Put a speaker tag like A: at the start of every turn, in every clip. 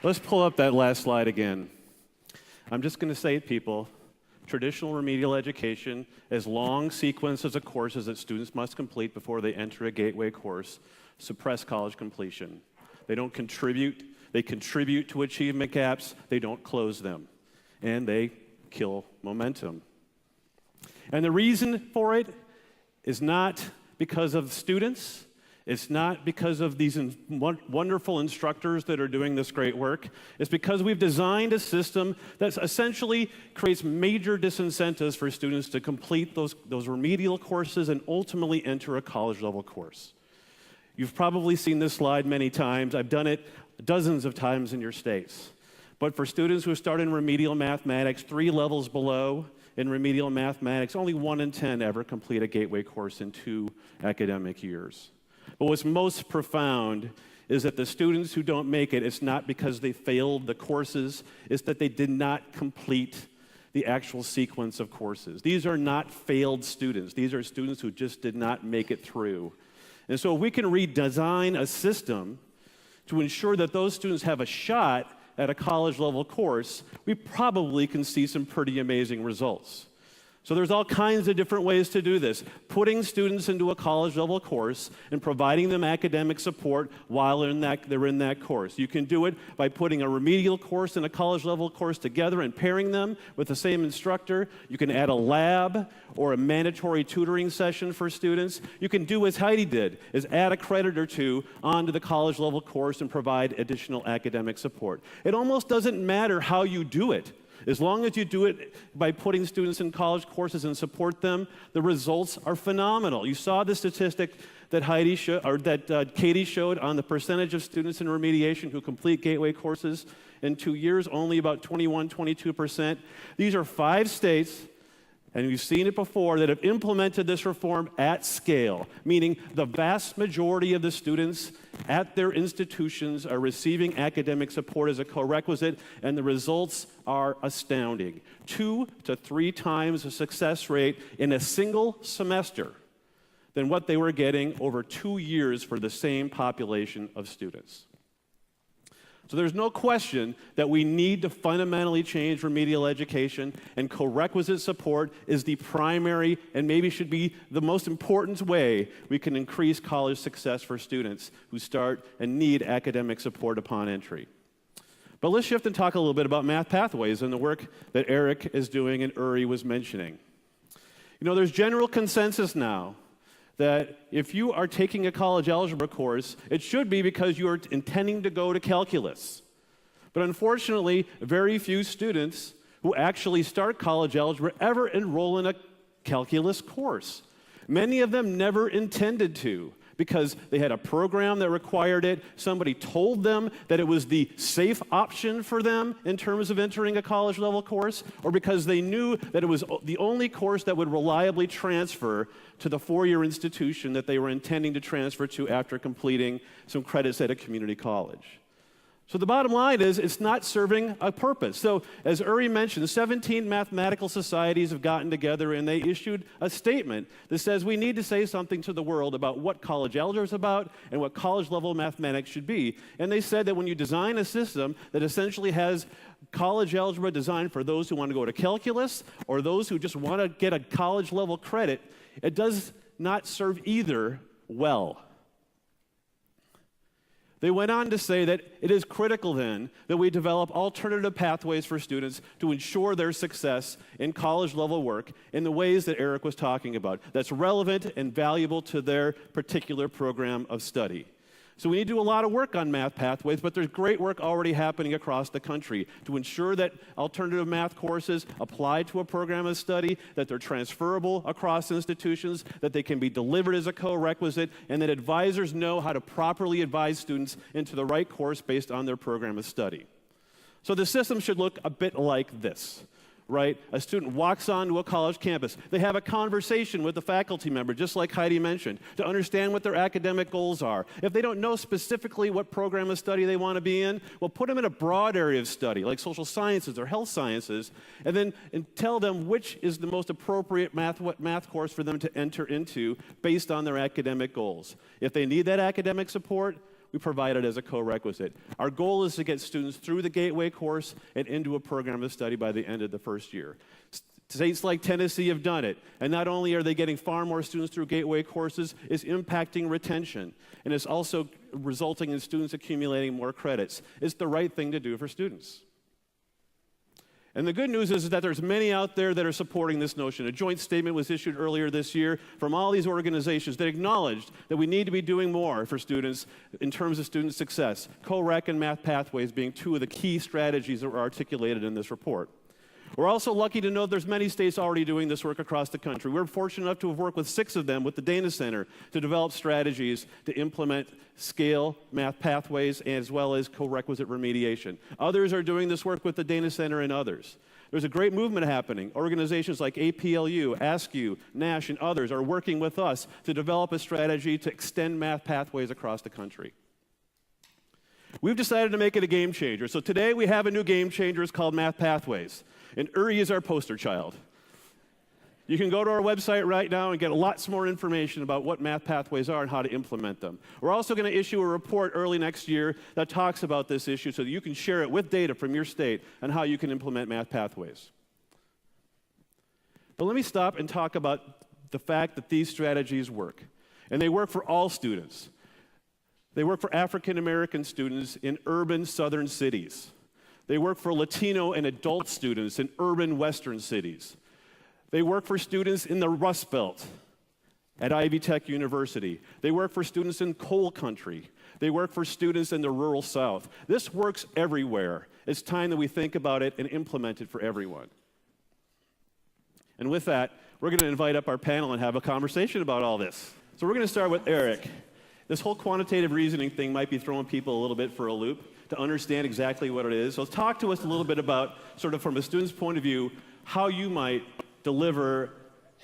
A: Let's pull up that last slide again. I'm just going to say it, people. Traditional remedial education is long sequences of courses that students must complete before they enter a gateway course, suppress college completion. They don't contribute. They contribute to achievement gaps. They don't close them. And they kill momentum. And the reason for it is not because of students. It's not because of these wonderful instructors that are doing this great work. It's because we've designed a system that essentially creates major disincentives for students to complete those remedial courses and ultimately enter a college-level course. You've probably seen this slide many times. I've done it dozens of times in your states. But for students who start in remedial mathematics, 3 levels below in remedial mathematics, only 1 in 10 ever complete a gateway course in 2 academic years. But what's most profound is that the students who don't make it, it's not because they failed the courses, it's that they did not complete the actual sequence of courses. These are not failed students. These are students who just did not make it through. And so if we can redesign a system to ensure that those students have a shot at a college-level course, we probably can see some pretty amazing results. So there's all kinds of different ways to do this. Putting students into a college-level course and providing them academic support while they're in that course. You can do it by putting a remedial course and a college-level course together and pairing them with the same instructor. You can add a lab or a mandatory tutoring session for students. You can do as Heidi did, is add a credit or 2 onto the college-level course and provide additional academic support. It almost doesn't matter how you do it. As long as you do it by putting students in college courses and support them, the results are phenomenal. You saw the statistic that Katie showed on the percentage of students in remediation who complete gateway courses in 2 years, only about 21, 22%. These are 5 states, and we've seen it before, that have implemented this reform at scale, meaning the vast majority of the students at their institutions are receiving academic support as a co-requisite, and the results are astounding. 2 to 3 times the success rate in a single semester than what they were getting over 2 years for the same population of students. So there's no question that we need to fundamentally change remedial education, and co-requisite support is the primary and maybe should be the most important way we can increase college success for students who start and need academic support upon entry. But let's shift and talk a little bit about math pathways and the work that Eric is doing and Uri was mentioning. You know, there's general consensus now that if you are taking a college algebra course, it should be because you are intending to go to calculus. But unfortunately, very few students who actually start college algebra ever enroll in a calculus course. Many of them never intended to, because they had a program that required it, somebody told them that it was the safe option for them in terms of entering a college-level course, or because they knew that it was the only course that would reliably transfer to the 4-year institution that they were intending to transfer to after completing some credits at a community college. So the bottom line is it's not serving a purpose. So as Uri mentioned, 17 mathematical societies have gotten together and they issued a statement that says we need to say something to the world about what college algebra is about and what college-level mathematics should be. And they said that when you design a system that essentially has college algebra designed for those who want to go to calculus or those who just want to get a college-level credit, it does not serve either well. They went on to say that it is critical then that we develop alternative pathways for students to ensure their success in college-level work in the ways that Eric was talking about, that's relevant and valuable to their particular program of study. So we need to do a lot of work on math pathways, but there's great work already happening across the country to ensure that alternative math courses apply to a program of study, that they're transferable across institutions, that they can be delivered as a co-requisite, and that advisors know how to properly advise students into the right course based on their program of study. So the system should look a bit like this. Right? A student walks onto a college campus. They have a conversation with a faculty member, just like Heidi mentioned, to understand what their academic goals are. If they don't know specifically what program of study they want to be in, well, put them in a broad area of study, like social sciences or health sciences, and tell them which is the most appropriate math course for them to enter into based on their academic goals. If they need that academic support, we provide it as a co-requisite. Our goal is to get students through the Gateway course and into a program of study by the end of the first year. States like Tennessee have done it, and not only are they getting far more students through Gateway courses, it's impacting retention, and it's also resulting in students accumulating more credits. It's the right thing to do for students. And the good news is that there's many out there that are supporting this notion. A joint statement was issued earlier this year from all these organizations that acknowledged that we need to be doing more for students in terms of student success. Co-Rec and Math Pathways being two of the key strategies that were articulated in this report. We're also lucky to know there's many states already doing this work across the country. We're fortunate enough to have worked with 6 of them with the Dana Center to develop strategies to implement scale math pathways as well as co-requisite remediation. Others are doing this work with the Dana Center and others. There's a great movement happening. Organizations like APLU, ASCU, NASH, and others are working with us to develop a strategy to extend math pathways across the country. We've decided to make it a game changer. So today we have a new game changer. It's called Math Pathways. And Uri is our poster child. You can go to our website right now and get lots more information about what math pathways are and how to implement them. We're also going to issue a report early next year that talks about this issue so that you can share it with data from your state on how you can implement math pathways. But let me stop and talk about the fact that these strategies work. And they work for all students. They work for African American students in urban southern cities. They work for Latino and adult students in urban western cities. They work for students in the Rust Belt at Ivy Tech University. They work for students in coal country. They work for students in the rural South. This works everywhere. It's time that we think about it and implement it for everyone. And with that, we're going to invite up our panel and have a conversation about all this. So we're going to start with Eric. This whole quantitative reasoning thing might be throwing people a little bit for a loop to understand exactly what it is. So talk to us a little bit about, sort of from a student's point of view, how you might deliver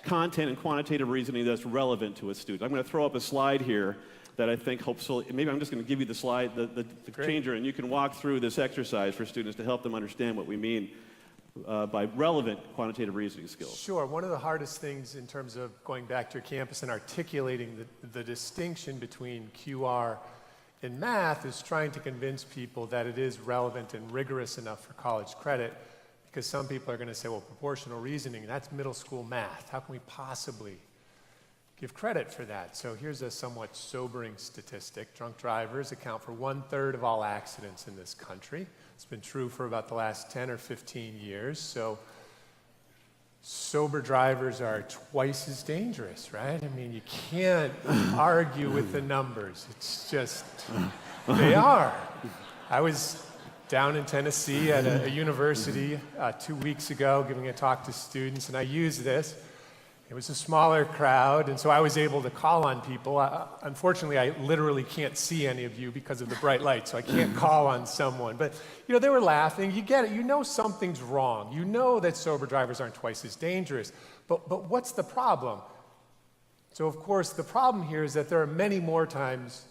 A: content and quantitative reasoning that's relevant to a student. I'm going to throw up a slide here that I think hopefully, maybe I'm just going to give you the slide, the changer, and you can walk through this exercise for students to help them understand what we mean by relevant quantitative reasoning skills.
B: Sure. One of the hardest things in terms of going back to your campus and articulating the distinction between QR and math is trying to convince people that it is relevant and rigorous enough for college credit, because some people are going to say, well, proportional reasoning, that's middle school math. How can we possibly give credit for that? So here's a somewhat sobering statistic. Drunk drivers account for 1/3 of all accidents in this country. It's been true for about the last 10 or 15 years. So sober drivers are twice as dangerous, right? I mean, you can't argue with the numbers. It's just, they are. I was down in Tennessee at a university 2 weeks ago giving a talk to students, and I used this. It was a smaller crowd, and so I was able to call on people. Unfortunately, I literally can't see any of you because of the bright light, so I can't call on someone. But, you know, they were laughing. You get it. You know something's wrong. You know that sober drivers aren't twice as dangerous. But what's the problem? So, of course, the problem here is that there are many more times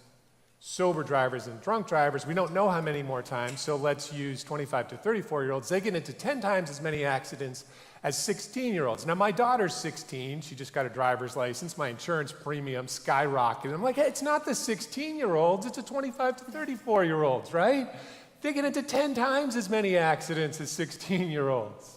B: sober drivers than drunk drivers. We don't know how many more times, so let's use 25 to 34-year-olds. They get into 10 times as many accidents as 16-year-olds. Now, my daughter's 16. She just got a driver's license. My insurance premium skyrocketed. I'm like, hey, it's not the 16-year-olds. It's the 25 to 34-year-olds, right? They get into 10 times as many accidents as 16-year-olds.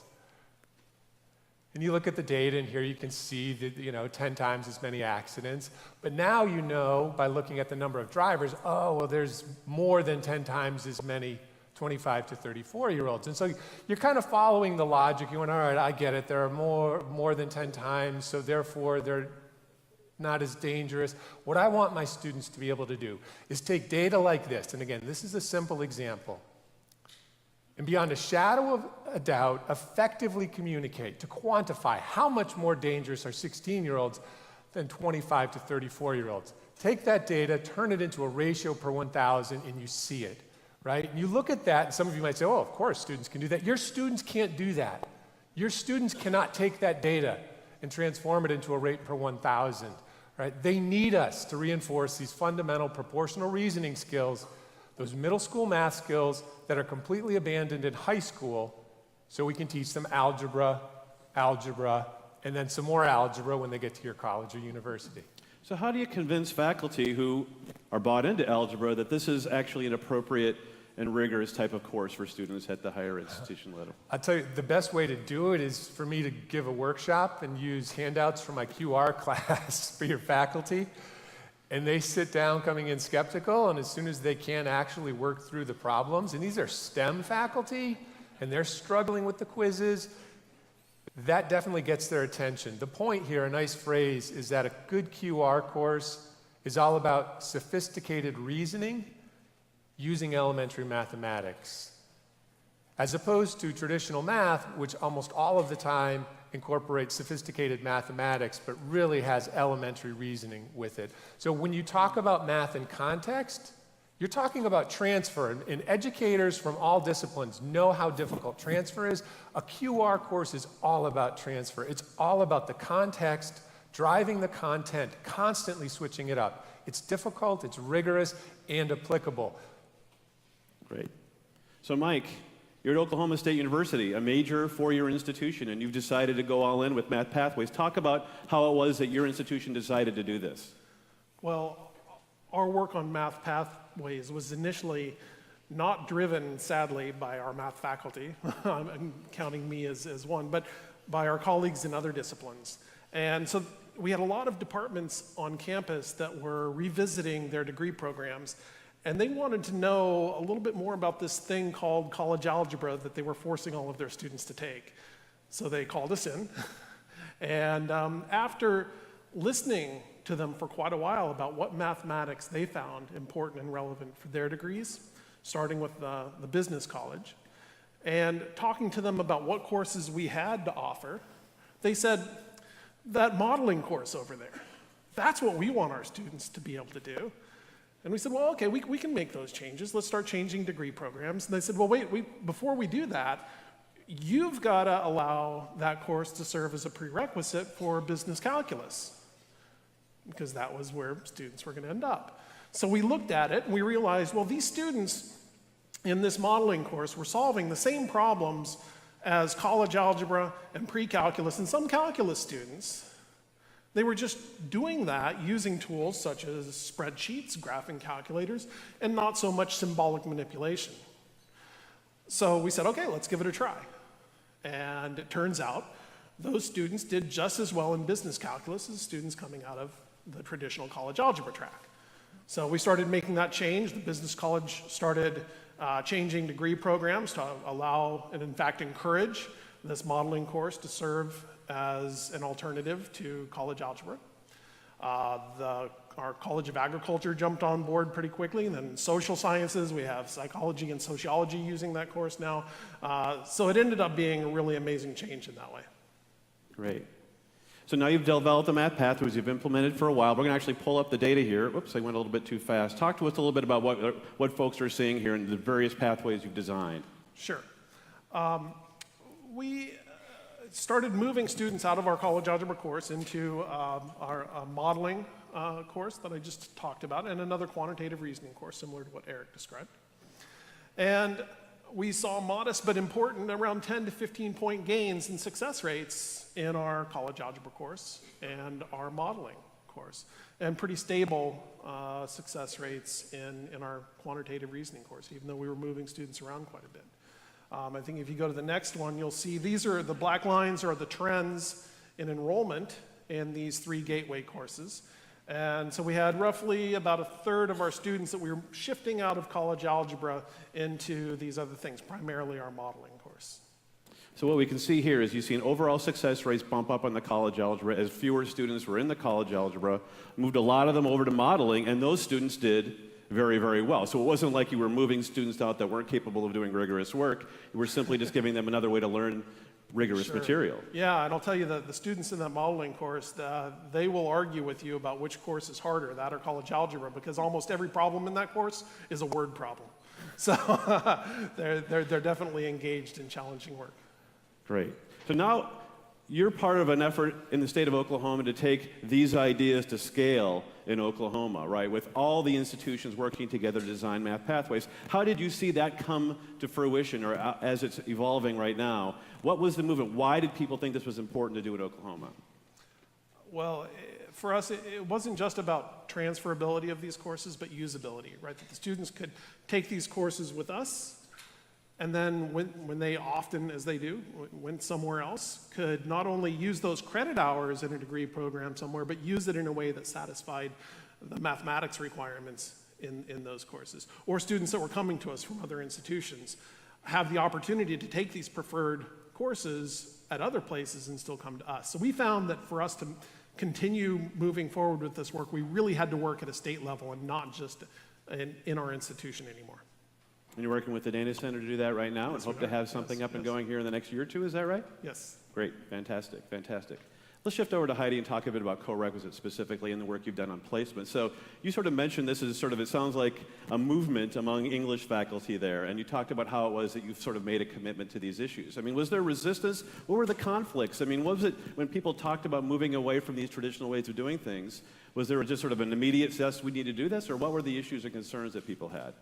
B: And you look at the data, and here you can see that, 10 times as many accidents. But now you know, by looking at the number of drivers, oh, well, there's more than 10 times as many 25 to 34-year-olds. And so you're kind of following the logic. You went, all right, I get it. There are more than 10 times, so therefore they're not as dangerous. What I want my students to be able to do is take data like this, and again, this is a simple example, and beyond a shadow of a doubt, effectively communicate, to quantify how much more dangerous are 16-year-olds than 25 to 34-year-olds. Take that data, turn it into a ratio per 1,000, and you see it. Right? And you look at that, and some of you might say, oh, of course students can do that. Your students can't do that. Your students cannot take that data and transform it into a rate per 1,000. Right? They need us to reinforce these fundamental proportional reasoning skills, those middle school math skills that are completely abandoned in high school, so we can teach them algebra, and then some more algebra when they get to your college or university.
A: So how do you convince faculty who are bought into algebra, that this is actually an appropriate and rigorous type of course for students at the higher institution level?
B: I'll tell you, the best way to do it is for me to give a workshop and use handouts from my QR class for your faculty. And they sit down coming in skeptical, and as soon as they can actually work through the problems, and these are STEM faculty, and they're struggling with the quizzes, that definitely gets their attention. The point here, a nice phrase, is that a good QR course is all about sophisticated reasoning using elementary mathematics, as opposed to traditional math, which almost all of the time incorporates sophisticated mathematics, but really has elementary reasoning with it. So when you talk about math in context, you're talking about transfer, and educators from all disciplines know how difficult transfer is. A QR course is all about transfer. It's all about the context, driving the content, constantly switching it up. It's difficult, it's rigorous, and applicable.
A: Great. So Mike, you're at Oklahoma State University, a major four-year institution, and you've decided to go all in with Math Pathways. Talk about how it was that your institution decided to do this.
C: Well, our work on Math Pathways was initially not driven, sadly, by our math faculty, I'm counting me as one, but by our colleagues in other disciplines. And so we had a lot of departments on campus that were revisiting their degree programs, and they wanted to know a little bit more about this thing called college algebra that they were forcing all of their students to take. So they called us in, and after listening to them for quite a while about what mathematics they found important and relevant for their degrees, starting with the business college, and talking to them about what courses we had to offer, they said, that modeling course over there, that's what we want our students to be able to do. And we said, well, okay, we can make those changes. Let's start changing degree programs. And they said, well, wait, before we do that, you've got to allow that course to serve as a prerequisite for business calculus, because that was where students were going to end up. So we looked at it and we realized, well, these students in this modeling course were solving the same problems as college algebra and pre-calculus and some calculus students. They were just doing that using tools such as spreadsheets, graphing calculators, and not so much symbolic manipulation. So we said, okay, let's give it a try. And it turns out those students did just as well in business calculus as students coming out of the traditional college algebra track. So we started making that change. The business college started changing degree programs to allow and in fact encourage this modeling course to serve as an alternative to college algebra. Our College of Agriculture jumped on board pretty quickly, and then social sciences, we have psychology and sociology using that course now. So it ended up being a really amazing change in that way.
A: Great. So now you've developed the Math Pathways, you've implemented for a while. We're going to actually pull up the data here. Whoops, I went a little bit too fast. Talk to us a little bit about what folks are seeing here and the various pathways you've designed.
C: Sure. We started moving students out of our college algebra course into our modeling course that I just talked about, and another quantitative reasoning course similar to what Eric described. And we saw modest but important around 10 to 15 point gains in success rates in our college algebra course and our modeling course, and pretty stable success rates in our quantitative reasoning course, even though we were moving students around quite a bit. I think if you go to the next one, you'll see these are the black lines are the trends in enrollment in these three gateway courses. And so we had roughly about a third of our students that we were shifting out of college algebra into these other things, primarily our modeling course.
A: So what we can see here is you've seen overall success rates bump up on the college algebra as fewer students were in the college algebra, moved a lot of them over to modeling, and those students did very, very well. So it wasn't like you were moving students out that weren't capable of doing rigorous work. You were simply just giving them another way to learn rigorous material.
C: Yeah, and I'll tell you that the students in that modeling course, they will argue with you about which course is harder, that or college algebra, because almost every problem in that course is a word problem. So they're definitely engaged in challenging work.
A: Great. So now you're part of an effort in the state of Oklahoma to take these ideas to scale in Oklahoma, right? With all the institutions working together to design Math Pathways. How did you see that come to fruition, or as it's evolving right now? What was the movement? Why did people think this was important to do in Oklahoma?
C: Well, for us, it wasn't just about transferability of these courses, but usability, right? That the students could take these courses with us, and then when they often, as they do, went somewhere else, could not only use those credit hours in a degree program somewhere, but use it in a way that satisfied the mathematics requirements in those courses. Or students that were coming to us from other institutions have the opportunity to take these preferred courses at other places and still come to us. So we found that for us to continue moving forward with this work, we really had to work at a state level and not just in our institution anymore.
A: And you're working with the Dana Center to do that right now, and
C: Yes,
A: hope
C: we
A: to
C: are.
A: have something
C: Yes,
A: up and
C: yes.
A: going here in the next year or two, is that right?
C: Yes.
A: Great, fantastic, fantastic. Let's shift over to Heidi and talk a bit about Corequisite specifically and the work you've done on placement. So you sort of mentioned this as sort of, it sounds like a movement among English faculty there, and you talked about how it was that you've sort of made a commitment to these issues. I mean, was there resistance? What were the conflicts? I mean, what was it when people talked about moving away from these traditional ways of doing things? Was there just sort of an immediate, yes, we need to do this, or what were the issues and concerns that people had?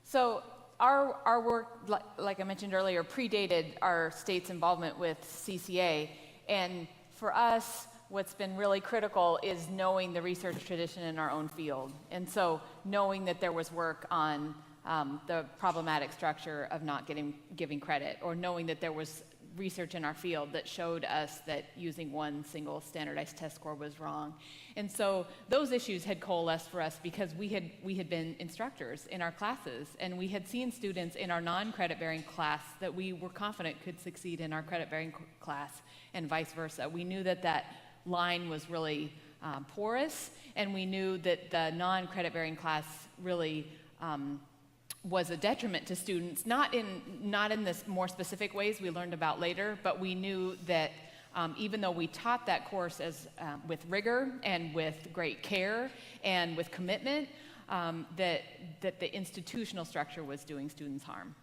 D: So our work, like I mentioned earlier, predated our state's involvement with CCA. And for us, what's been really critical is knowing the research tradition in our own field. And so knowing that there was work on the problematic structure of not giving credit, or knowing that there was research in our field that showed us that using one single standardized test score was wrong. And so those issues had coalesced for us because we had been instructors in our classes, and we had seen students in our non-credit bearing class that we were confident could succeed in our credit bearing class, and vice versa. We knew that that line was really porous, and we knew that the non-credit bearing class really was a detriment to students, not in this more specific ways we learned about later, but we knew that even though we taught that course with rigor and with great care and with commitment, that the institutional structure was doing students harm.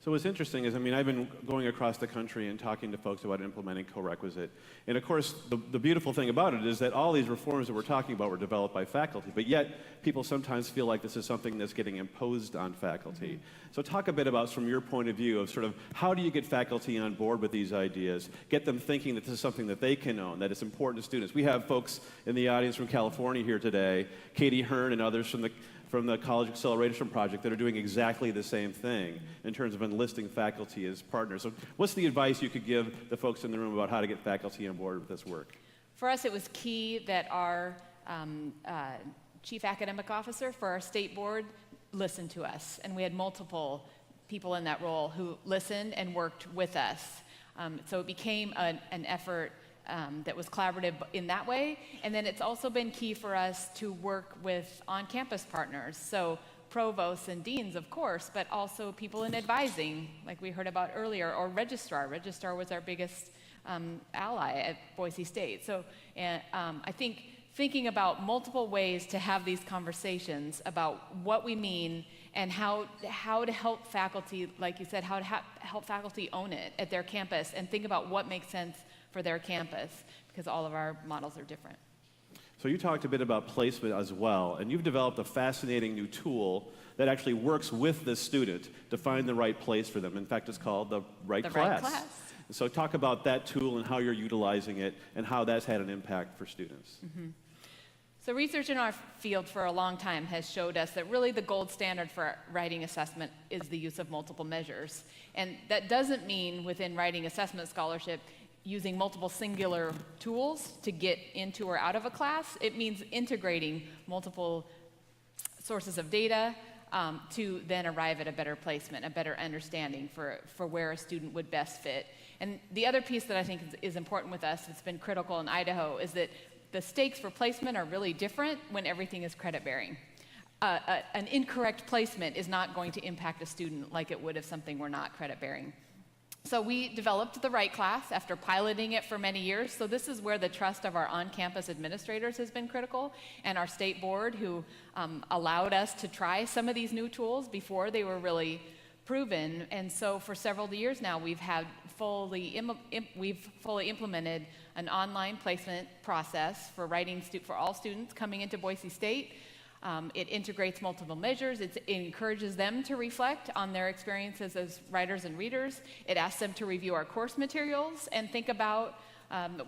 A: So what's interesting is, I mean, I've been going across the country and talking to folks about implementing Corequisite. And of course, the beautiful thing about it is that all these reforms that we're talking about were developed by faculty, but yet people sometimes feel like this is something that's getting imposed on faculty. Mm-hmm. So talk a bit about, from your point of view, of sort of how do you get faculty on board with these ideas, get them thinking that this is something that they can own, that it's important to students. We have folks in the audience from California here today, Katie Hearn and others from the College Acceleration Project that are doing exactly the same thing in terms of enlisting faculty as partners. So what's the advice you could give the folks in the room about how to get faculty on board with this work?
D: For us, it was key that our chief academic officer for our state board listened to us, and we had multiple people in that role who listened and worked with us. So it became an effort that was collaborative in that way. And then it's also been key for us to work with on-campus partners. So provosts and deans, of course, but also people in advising, like we heard about earlier, or registrar. Registrar was our biggest ally at Boise State. So I think thinking about multiple ways to have these conversations about what we mean and how to help faculty, like you said, how to help faculty own it at their campus and think about what makes sense for their campus, because all of our models are different.
A: So you talked a bit about placement as well, and you've developed a fascinating new tool that actually works with the student to find the right place for them. In fact, it's called the right class.
D: Right class.
A: So talk about that tool and how you're utilizing it and how that's had an impact for students.
D: Mm-hmm. So research in our field for a long time has showed us that really the gold standard for writing assessment is the use of multiple measures. And that doesn't mean within writing assessment scholarship using multiple singular tools to get into or out of a class. It means integrating multiple sources of data to then arrive at a better placement, a better understanding for where a student would best fit. And the other piece that I think is important with us, it's been critical in Idaho, is that the stakes for placement are really different when everything is credit bearing. An incorrect placement is not going to impact a student like it would if something were not credit bearing. So we developed the right class after piloting it for many years. So this is where the trust of our on-campus administrators has been critical, and our state board, who allowed us to try some of these new tools before they were really proven. And so for several years now, we've fully implemented an online placement process for for all students coming into Boise State. It integrates multiple measures. It encourages them to reflect on their experiences as writers and readers. It asks them to review our course materials and think about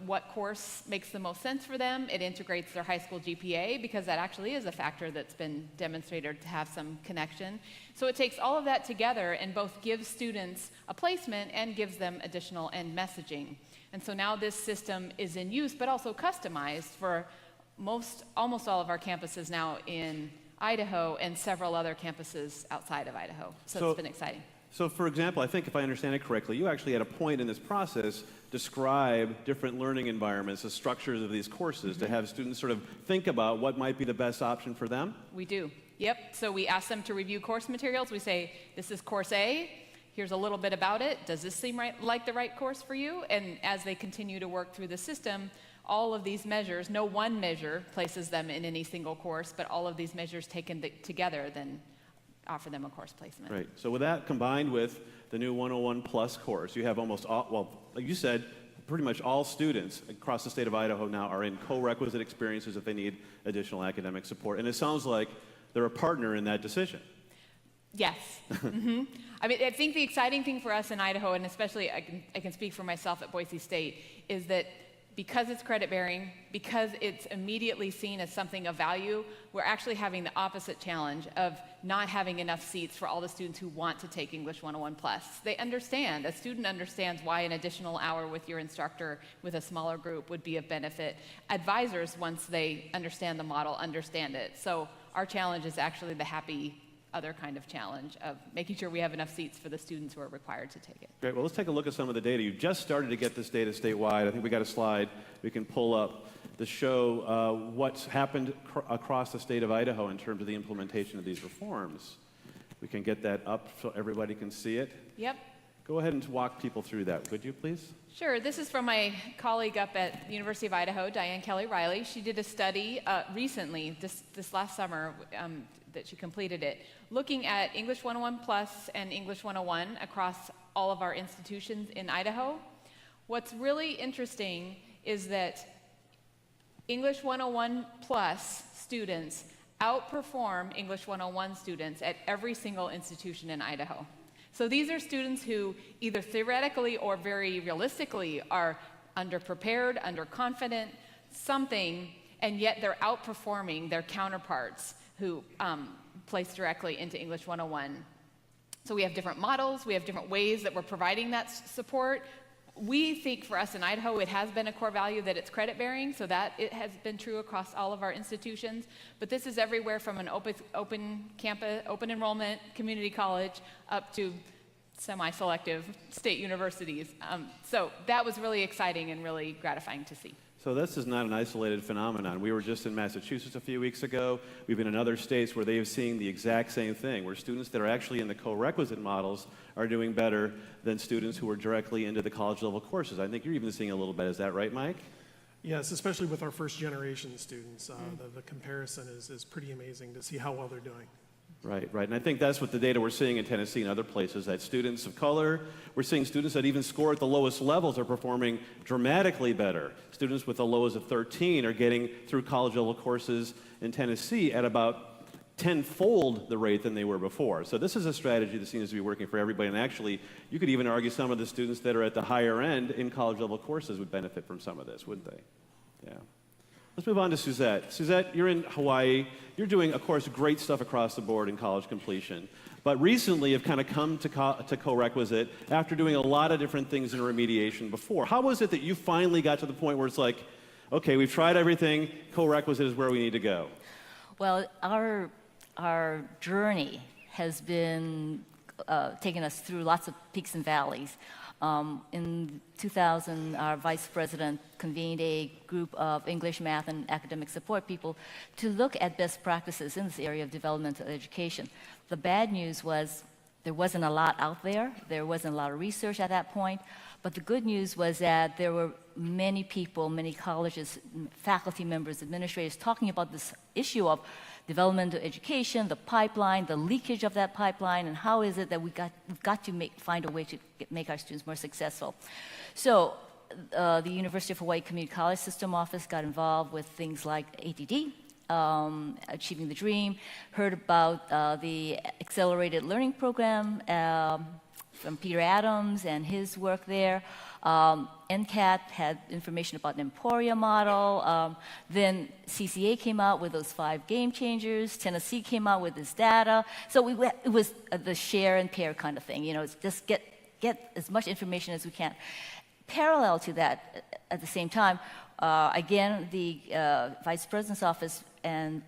D: what course makes the most sense for them. It integrates their high school GPA because that actually is a factor that's been demonstrated to have some connection. So it takes all of that together and both gives students a placement and gives them additional end messaging. And so now this system is in use, but also customized for almost all of our campuses now in Idaho and several other campuses outside of Idaho. So it's been exciting.
A: So for example, I think if I understand it correctly, you actually at a point in this process describe different learning environments, the structures of these courses to have students sort of think about what might be the best option for them?
D: We do. Yep. So we ask them to review course materials. We say, this is course A. Here's a little bit about it. Does this seem like the right course for you? And as they continue to work through the system, all of these measures, no one measure places them in any single course, but all of these measures taken together then offer them a course placement.
A: Right. So with that combined with the new 101 Plus course, you have almost all, well, like you said, pretty much all students across the state of Idaho now are in co-requisite experiences if they need additional academic support. And it sounds like they're a partner in that decision.
D: Yes. I mean, I think the exciting thing for us in Idaho, and especially I can speak for myself at Boise State, is that because it's credit bearing, because it's immediately seen as something of value, we're actually having the opposite challenge of not having enough seats for all the students who want to take English 101 Plus. They understand, a student understands why an additional hour with your instructor with a smaller group would be of benefit. Advisors, once they understand the model, understand it. So our challenge is actually the happy other kind of challenge of making sure we have enough seats for the students who are required to take it.
A: Great. Well, let's take a look at some of the data. You've just started to get this data statewide. I think we got a slide we can pull up to show what's happened across the state of Idaho in terms of the implementation of these reforms. We can get that up so everybody can see it.
D: Yep.
A: Go ahead and walk people through that, would you please?
D: Sure. This is from my colleague up at the University of Idaho, Diane Kelly-Riley. She did a study recently, this last summer, that she completed it, looking at English 101 Plus and English 101 across all of our institutions in Idaho. What's really interesting is that English 101 Plus students outperform English 101 students at every single institution in Idaho. So these are students who either theoretically or very realistically are underprepared, underconfident, something, and yet they're outperforming their counterparts who place directly into English 101. So we have different models, we have different ways that we're providing that support. We think for us in Idaho, it has been a core value that it's credit bearing, so that it has been true across all of our institutions. But this is everywhere from an open campus, open enrollment, community college, up to semi-selective state universities. So that was really exciting and really gratifying to see.
A: So this is not an isolated phenomenon. We were just in Massachusetts a few weeks ago. We've been in other states where they have seen the exact same thing, where students that are actually in the co-requisite models are doing better than students who are directly into the college level courses. I think you're even seeing a little bit. Is that right, Mike?
C: Yes, especially with our first generation students. The comparison is pretty amazing to see how well they're doing.
A: Right, right. And I think that's what the data we're seeing in Tennessee and other places, that students of color, we're seeing students that even score at the lowest levels are performing dramatically better. Students with the lows of 13 are getting through college level courses in Tennessee at about tenfold the rate than they were before. So this is a strategy that seems to be working for everybody. And actually, you could even argue some of the students that are at the higher end in college level courses would benefit from some of this, wouldn't they? Yeah. Let's move on to Suzette. Suzette, you're in Hawaii. You're doing, of course, great stuff across the board in college completion. But recently have kind of come to co-requisite after doing a lot of different things in remediation before. How was it that you finally got to the point where it's like, okay, we've tried everything, co-requisite is where we need to go?
E: Well, our journey has been taking us through lots of peaks and valleys. In 2000, our vice president convened a group of English, math, and academic support people to look at best practices in this area of developmental education. The bad news was there wasn't a lot out there. There wasn't a lot of research at that point. But the good news was that there were many people, many colleges, faculty members, administrators talking about this issue of developmental education, the pipeline, the leakage of that pipeline, and how is it that we've got to find a way to make our students more successful. So the University of Hawaii Community College System Office got involved with things like ADD, Achieving the Dream, heard about the Accelerated Learning Program, from Peter Adams and his work there. NCAT had information about an Emporia model. Then CCA came out with those 5 game changers. Tennessee came out with this data. So it was the share and pair kind of thing. You know, it's just get as much information as we can. Parallel to that, at the same time, again, the Vice President's office and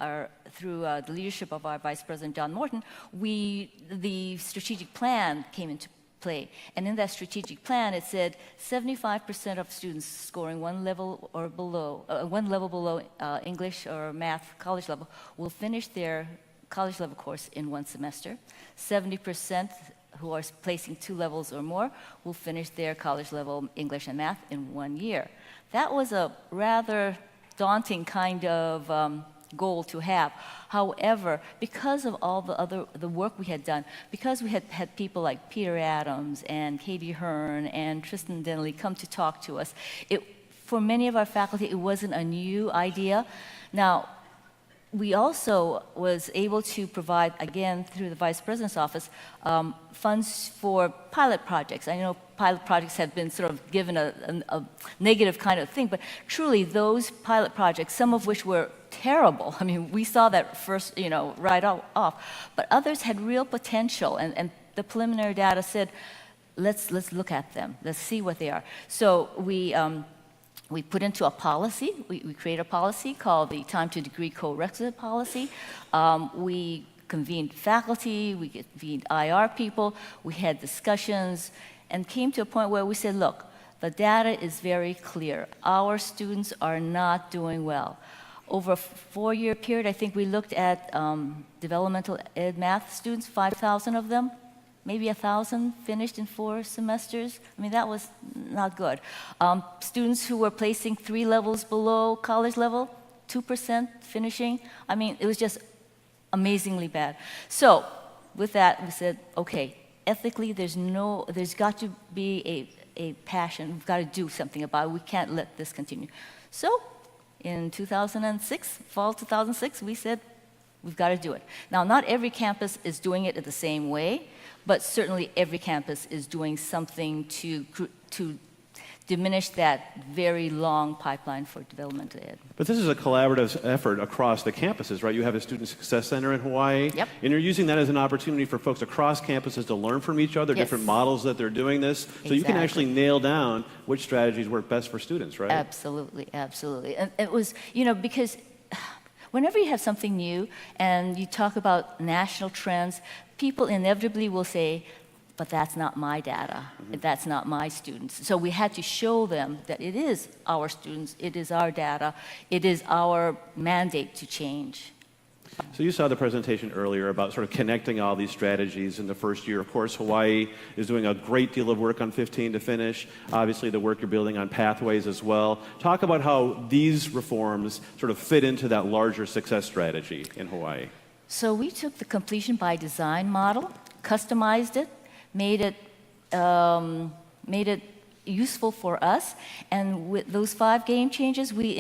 E: through the leadership of our Vice President John Morton, the strategic plan came into play. And in that strategic plan, it said 75% of students scoring one level below English or math college level will finish their college level course in 1 semester. 70% who are placing 2 levels or more will finish their college level English and math in 1 year. That was a rather daunting kind of goal to have. However, because of all the work we had done, because we had people like Peter Adams and Katie Hearn and Tristan Denley come to talk to us, for many of our faculty, it wasn't a new idea. Now, we also was able to provide, again, through the Vice President's office, funds for pilot projects. I know pilot projects have been sort of given a negative kind of thing, but truly those pilot projects, some of which were terrible. I mean, we saw that first, right off, but others had real potential, and the preliminary data said, let's look at them, let's see what they are. So we put into a policy, we created a policy called the Time to Degree Corequisite policy. We convened faculty, we convened IR people, we had discussions, and came to a point where we said, look, the data is very clear. Our students are not doing well. Over a 4-year period, I think we looked at developmental ed math students, 5,000 of them. Maybe 1,000 finished in 4 semesters. I mean, that was not good. Students who were placing 3 levels below college level, 2% finishing. I mean, it was just amazingly bad. So with that, we said, okay, ethically, there's got to be a passion. We've got to do something about it. We can't let this continue. So in 2006, fall 2006, we said, we've got to do it. Now, not every campus is doing it in the same way, but certainly every campus is doing something to diminish that very long pipeline for developmental ed.
A: But this is a collaborative effort across the campuses, right? You have a Student Success Center in Hawaii,
E: Yep.
A: and you're using that as an opportunity for folks across campuses to learn from each other,
E: Yes.
A: different models that they're doing this, so you can
E: Exactly.
A: actually nail down which strategies work best for students, right?
E: Absolutely, absolutely. And it was, because whenever you have something new and you talk about national trends, people inevitably will say, but that's not my data, that's not my students. So we had to show them that it is our students, it is our data, it is our mandate to change.
A: So you saw the presentation earlier about sort of connecting all these strategies in the first year. Of course, Hawaii is doing a great deal of work on 15 to finish. Obviously, the work you're building on pathways as well. Talk about how these reforms sort of fit into that larger success strategy in Hawaii.
E: So we took the completion by design model, customized it, made it useful for us, and with those 5 game changes, we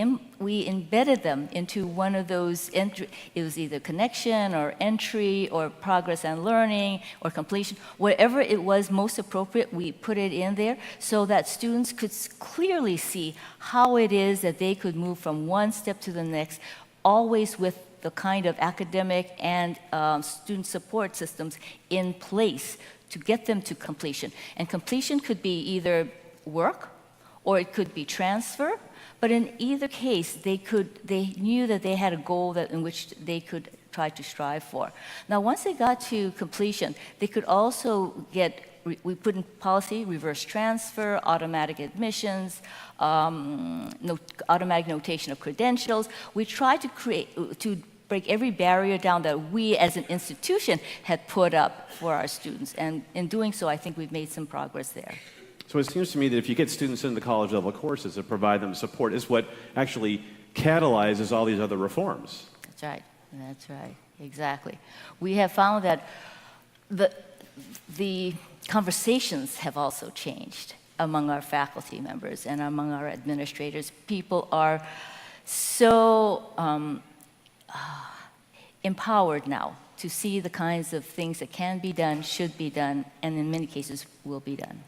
E: embedded them into one of those it was either connection or entry or progress and learning or completion. Wherever it was most appropriate, we put it in there so that students could clearly see how it is that they could move from one step to the next, always with the kind of academic and student support systems in place to get them to completion. And completion could be either work or it could be transfer, but in either case, they knew that they had a goal in which they could try to strive for. Now, once they got to completion, they could also we put in policy, reverse transfer, automatic admissions, automatic notation of credentials. We tried to break every barrier down that we as an institution had put up for our students. And in doing so, I think we've made some progress there.
A: So it seems to me that if you get students into college level courses and provide them support is what actually catalyzes all these other reforms.
E: That's right, exactly. We have found that the conversations have also changed among our faculty members and among our administrators. People are so empowered now to see the kinds of things that can be done, should be done, and in many cases will be done.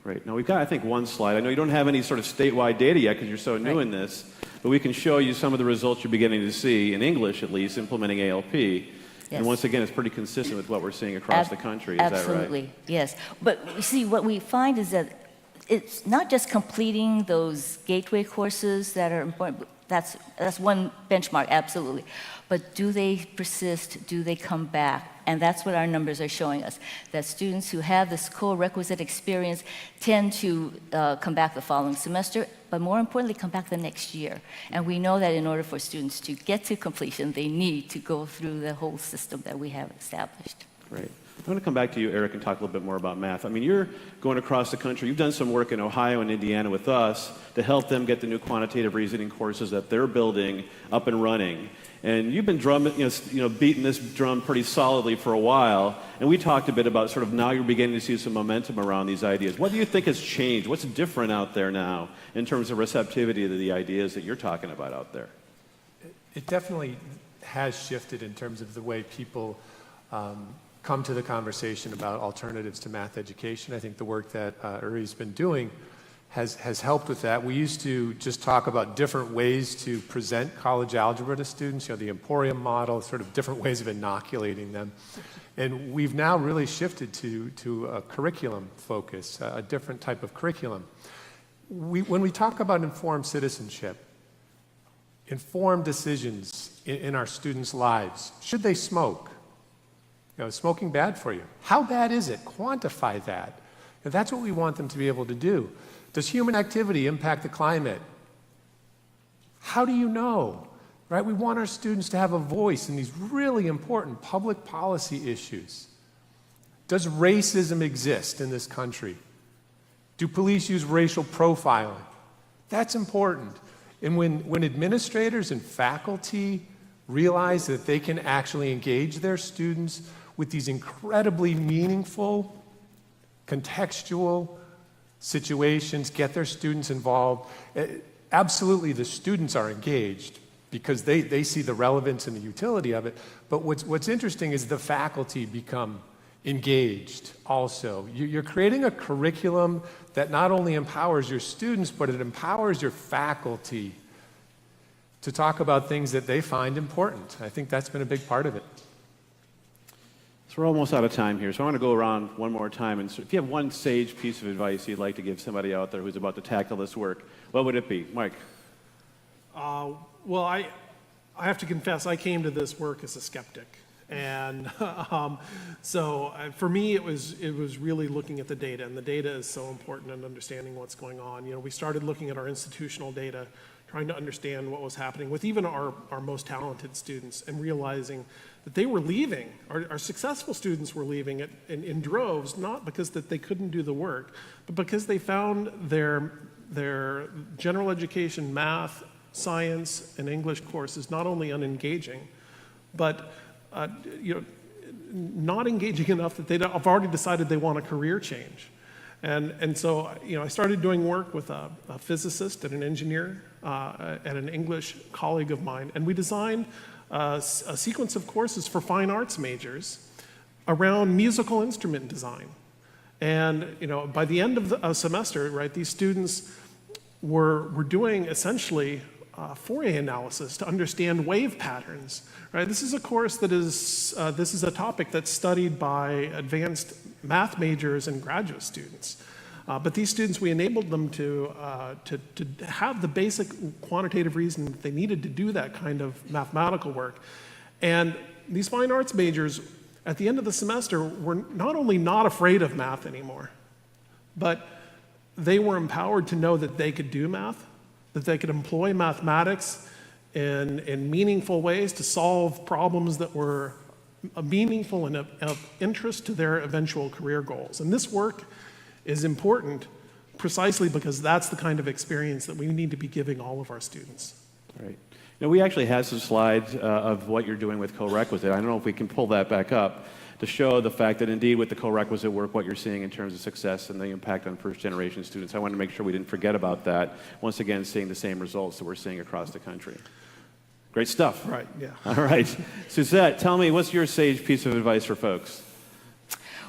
A: Right. Now, we've got, I think, one slide. I know you don't have any sort of statewide data yet because you're so new in this, but we can show you some of the results you're beginning to see, in English at least, implementing ALP.
E: Yes.
A: And once again, it's pretty consistent with what we're seeing across the country. Is that right?
E: Absolutely, yes. But you see, what we find is that it's not just completing those gateway courses that are important. That's one benchmark, absolutely. But do they persist? Do they come back? And that's what our numbers are showing us, that students who have this co-requisite experience tend to come back the following semester, but more importantly, come back the next year. And we know that in order for students to get to completion, they need to go through the whole system that we have established.
A: Great. I'm going to come back to you, Eric, and talk a little bit more about math. I mean, you're going across the country. You've done some work in Ohio and Indiana with us to help them get the new quantitative reasoning courses that they're building up and running. And you've been beating this drum pretty solidly for a while. And we talked a bit about sort of now you're beginning to see some momentum around these ideas. What do you think has changed? What's different out there now in terms of receptivity to the ideas that you're talking about out there?
B: It definitely has shifted in terms of the way people come to the conversation about alternatives to math education. I think the work that Uri's been doing has helped with that. We used to just talk about different ways to present college algebra to students, the Emporium model, sort of different ways of inoculating them. And we've now really shifted to a curriculum focus, a different type of curriculum. When we talk about informed citizenship, informed decisions in our students' lives, should they smoke? Is smoking bad for you? How bad is it? Quantify that. And that's what we want them to be able to do. Does human activity impact the climate? How do you know? Right? We want our students to have a voice in these really important public policy issues. Does racism exist in this country? Do police use racial profiling? That's important. And when administrators and faculty realize that they can actually engage their students with these incredibly meaningful, contextual situations, get their students involved, absolutely the students are engaged because they see the relevance and the utility of it. But what's interesting is the faculty become engaged also. You're creating a curriculum that not only empowers your students, but it empowers your faculty to talk about things that they find important. I think that's been a big part of it.
A: So we're almost out of time here, so I want to go around one more time. And so if you have one sage piece of advice you'd like to give somebody out there who's about to tackle this work, what would it be? Mike?
C: Well, I have to confess, I came to this work as a skeptic. And so for me, it was really looking at the data, and the data is so important in understanding what's going on. We started looking at our institutional data, trying to understand what was happening with even our most talented students, and realizing that they were leaving. Our successful students were leaving it in droves, not because that they couldn't do the work, but because they found their general education, math, science, and English courses not only unengaging, but not engaging enough that they've already decided they want a career change. And so I started doing work with a physicist and an engineer and an English colleague of mine, and we designed a sequence of courses for fine arts majors around musical instrument design. And by the end of the semester, right, these students were doing essentially Fourier analysis to understand wave patterns. Right? This is a course that is this is a topic that's studied by advanced math majors and graduate students. But these students, we enabled them to have the basic quantitative reason that they needed to do that kind of mathematical work. And these fine arts majors, at the end of the semester, were not only not afraid of math anymore, but they were empowered to know that they could do math, that they could employ mathematics in meaningful ways to solve problems that were meaningful and of interest to their eventual career goals. And this work is important precisely because that's the kind of experience that we need to be giving all of our students.
A: Right. Now, we actually have some slides of what you're doing with Corequisite. I don't know if we can pull that back up to show the fact that indeed with the Corequisite work, what you're seeing in terms of success and the impact on first-generation students. I want to make sure we didn't forget about that. Once again, seeing the same results that we're seeing across the country. Great stuff.
C: Right, yeah.
A: All right. Suzette, tell me, what's your sage piece of advice for folks?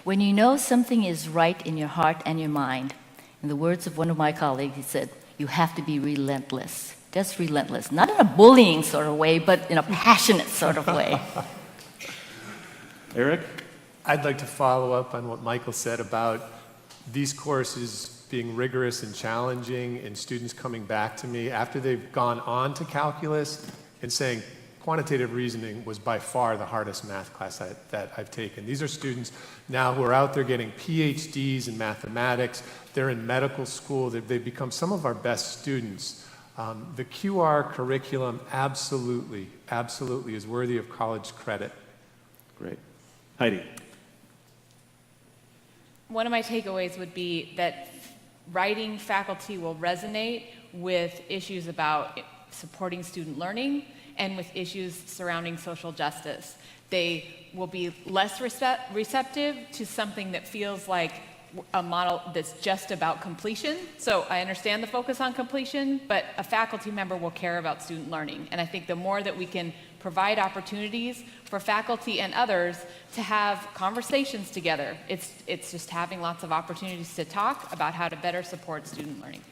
E: When you know something is right in your heart and your mind, in the words of one of my colleagues, he said, you have to be relentless. Just relentless. Not in a bullying sort of way, but in a passionate sort of way.
A: Eric?
B: I'd like to follow up on what Michael said about these courses being rigorous and challenging, and students coming back to me after they've gone on to calculus and saying, quantitative reasoning was by far the hardest math class that I've taken. These are students now who are out there getting PhDs in mathematics. They're in medical school. They've become some of our best students. The QR curriculum absolutely is worthy of college credit.
A: Great. Heidi?
D: One of my takeaways would be that writing faculty will resonate with issues about supporting student learning and with issues surrounding social justice. They will be less receptive to something that feels like a model that's just about completion. So I understand the focus on completion, but a faculty member will care about student learning. And I think the more that we can provide opportunities for faculty and others to have conversations together, it's just having lots of opportunities to talk about how to better support student learning.